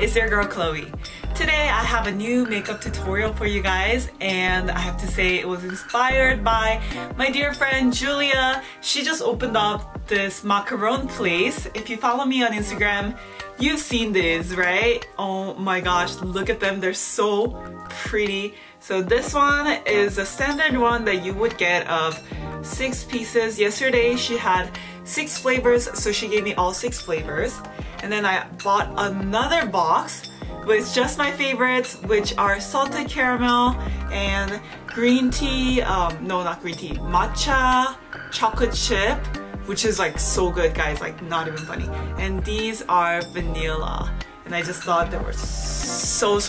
it's your girl Chloe. Today I have a new makeup tutorial for you guys, and I have to say it was inspired by my dear friend Julia. She just opened up this macaron place. If you follow me on Instagram, you've seen these, right? Oh my gosh, look at them, they're so pretty. So this one is a standard one that you would get of 6 pieces. Yesterday she had 6 flavors, so she gave me all 6 flavors. And then I bought another box with just my favorites, which are salted caramel and green tea, no, not green tea, matcha chocolate chip, which is like so good, guys, like not even funny. And these are vanilla. And I just thought they were so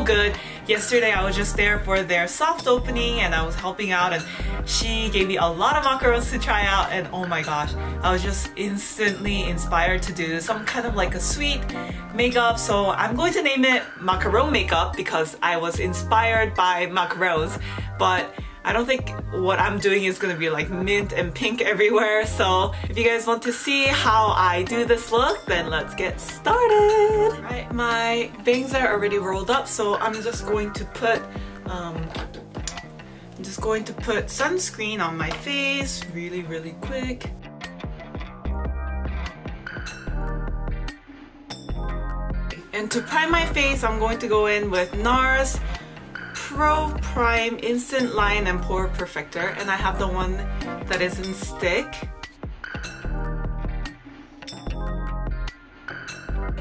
good. Yesterday I was just there for their soft opening and I was helping out, and she gave me a lot of macarons to try out, and oh my gosh, I was just instantly inspired to do some kind of like a sweet makeup. So I'm going to name it Macaron Makeup because I was inspired by macarons, but I don't think what I'm doing is gonna be like mint and pink everywhere. So if you guys want to see how I do this look, then let's get started. Right, my bangs are already rolled up, so I'm just going to put sunscreen on my face really quick. And to prime my face, I'm going to go in with NARS Pro Prime Instant Line and Pore Perfector, and I have the one that is in stick.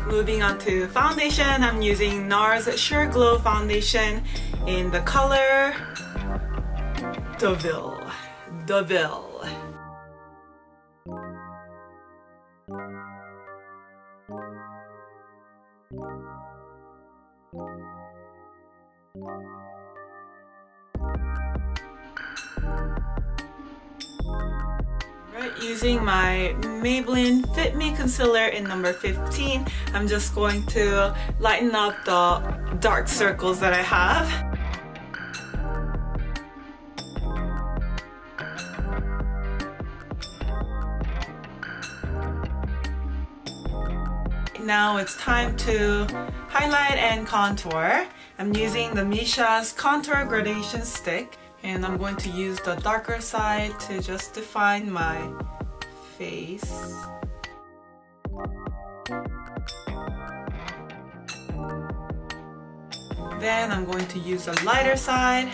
Moving on to foundation, I'm using NARS Sure Glow Foundation in the color Deuville. Using my Maybelline Fit Me Concealer in number 15, I'm just going to lighten up the dark circles that I have. Now it's time to highlight and contour. I'm using the MISSHA's Contour Gradation Stick, and I'm going to use the darker side to just define my face. Then I'm going to use the lighter side.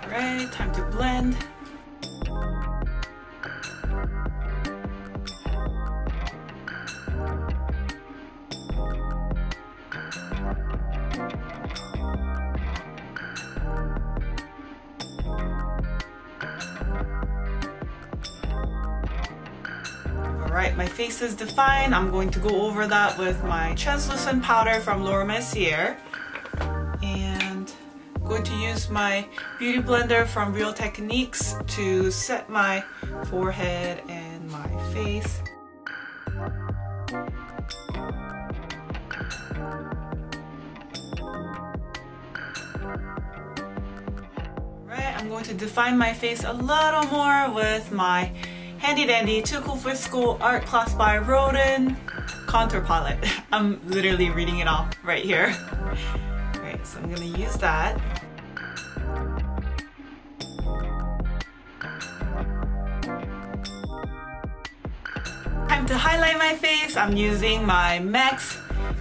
Alright, time to blend. Alright, my face is defined. I'm going to go over that with my translucent powder from Mercier. And I'm going to use my beauty blender from Real Techniques to set my forehead and my face. Alright, I'm going to define my face a little more with my handy dandy Too Cool for School Art Class by Rodin contour palette. I'm literally reading it off right here. Alright, so I'm gonna use that. Time to highlight my face. I'm using my MAC's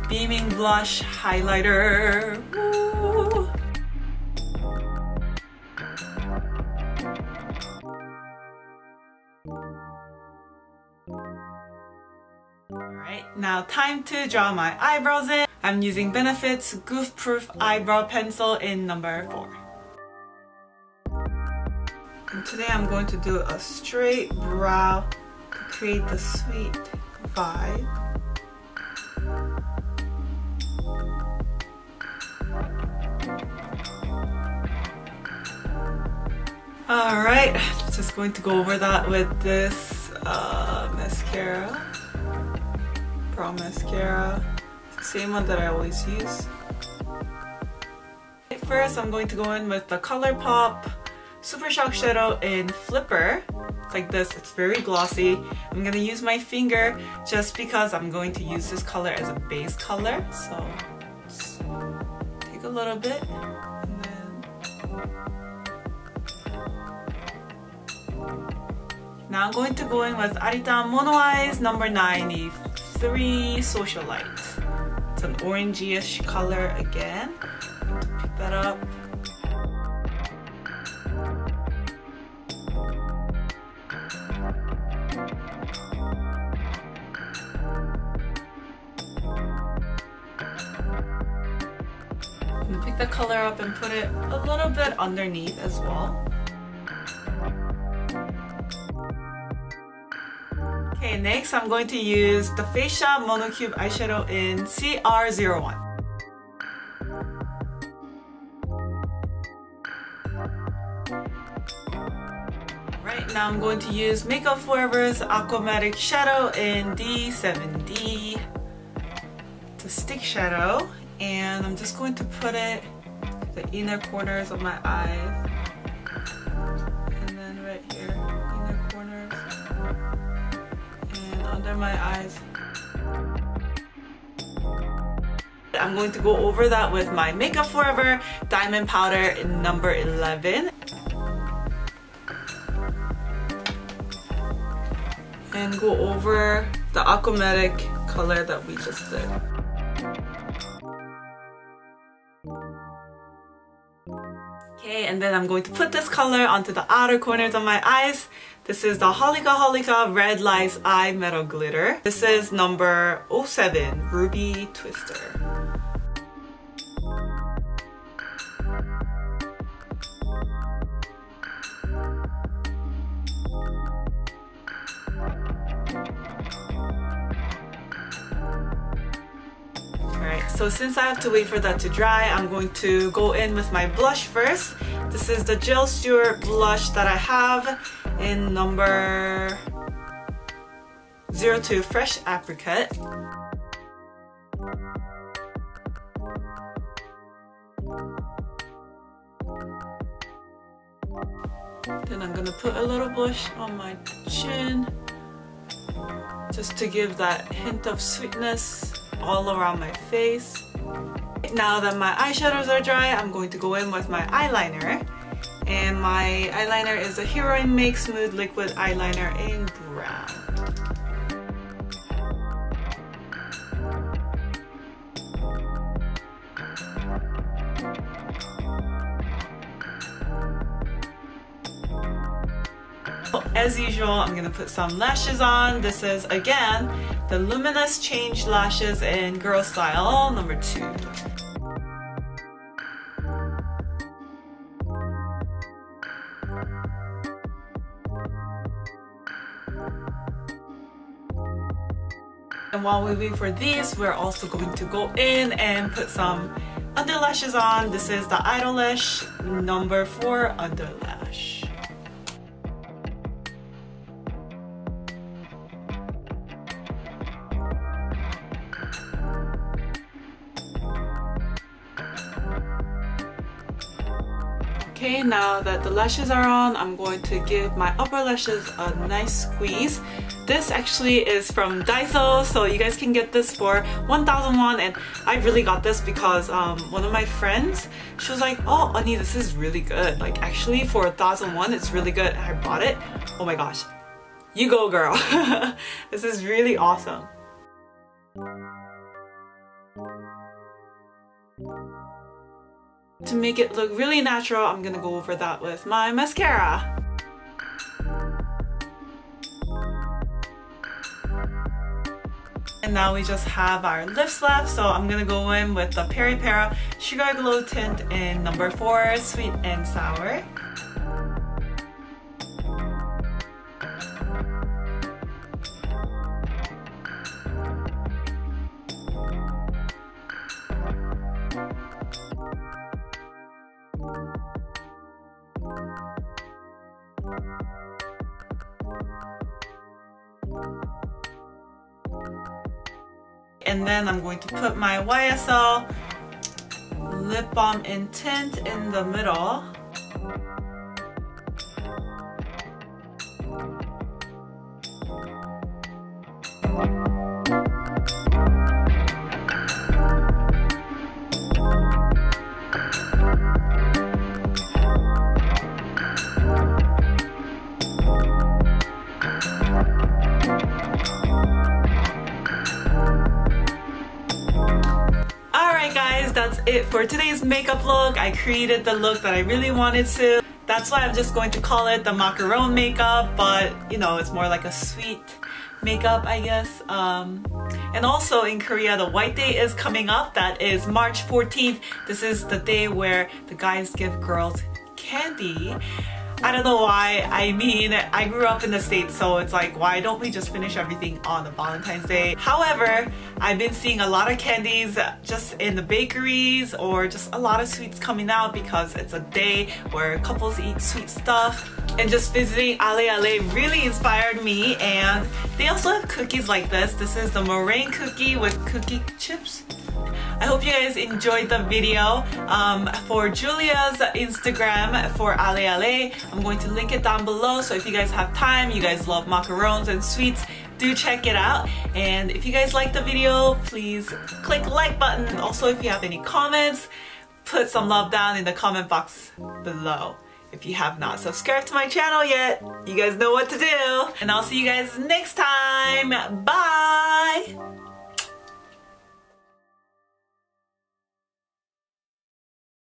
Beaming Blush Highlighter. Woo! Alright, now time to draw my eyebrows in. I'm using Benefit's Goof Proof Eyebrow Pencil in number 4. And today I'm going to do a straight brow to create the sweet vibe. Alright, just going to go over that with this mascara. Brow mascara. Same one that I always use. First, I'm going to go in with the Colorpop Supershock shadow in Flipper. It's like this, it's very glossy. I'm gonna use my finger just because I'm going to use this color as a base color. So just take a little bit and then... Now I'm going to go in with Arita Mono Eyes number 93 Socialite. It's an orangey-ish color again. Pick that up. Pick the color up and put it a little bit underneath as well. Okay, next I'm going to use the Facia Monocube eyeshadow in CR01. Right, now I'm going to use Makeup Forever's Aquamatic Shadow in D7D. It's a stick shadow. And I'm just going to put it the inner corners of my eyes. And then right here, inner corners. And under my eyes. I'm going to go over that with my Makeup Forever Diamond Powder in number 11. And go over the aquamatic color that we just did. Okay, and then I'm going to put this color onto the outer corners of my eyes. This is the Holika Holika Red Lights Eye Metal Glitter. This is number 07, Ruby Twister. So since I have to wait for that to dry, I'm going to go in with my blush first. This is the Jill Stewart blush that I have in number 02 Fresh Apricot. Then I'm gonna put a little blush on my chin just to give that hint of sweetness all around my face. Now that my eyeshadows are dry, I'm going to go in with my eyeliner. And my eyeliner is a Heroine Make Smooth Liquid Eyeliner in brown. As usual, I'm gonna put some lashes on. This is, again, the Luminous Change Lashes in Girl Style, number 2. And while we wait for these, we're also going to go in and put some underlashes on. This is the Idolash number 4 underlash. Okay, now that the lashes are on, I'm going to give my upper lashes a nice squeeze. This actually is from Daiso, so you guys can get this for 1,000 won, and I really got this because one of my friends, she was like, oh, Ani, this is really good. Like, actually for 1,000 won, it's really good. And I bought it. Oh my gosh. You go, girl. This is really awesome. To make it look really natural, I'm gonna go over that with my mascara. And now we just have our lips left, so I'm gonna go in with the Peri Pera Sugar Glow Tint in number 4, Sweet and Sour. And then I'm going to put my YSL Lip Balm in Tint in the middle. That's it for today's makeup look. I created the look that I really wanted to. That's why I'm just going to call it the macaron makeup, but you know, it's more like a sweet makeup, I guess. And also in Korea, the White Day is coming up. That is March 14th. This is the day where the guys give girls candy. I don't know why. I mean, I grew up in the States, so it's like, why don't we just finish everything on the Valentine's Day? However, I've been seeing a lot of candies just in the bakeries or just a lot of sweets coming out because it's a day where couples eat sweet stuff. And just visiting Allez Allez really inspired me, and they also have cookies like this. This is the meringue cookie with cookie chips. I hope you guys enjoyed the video. For Julia's Instagram for Allez Allez, I'm going to link it down below, so if you guys have time, you guys love macarons and sweets, do check it out. And if you guys like the video, please click the like button. Also, if you have any comments, put some love down in the comment box below. If you have not subscribed to my channel yet, you guys know what to do. And I'll see you guys next time. Bye!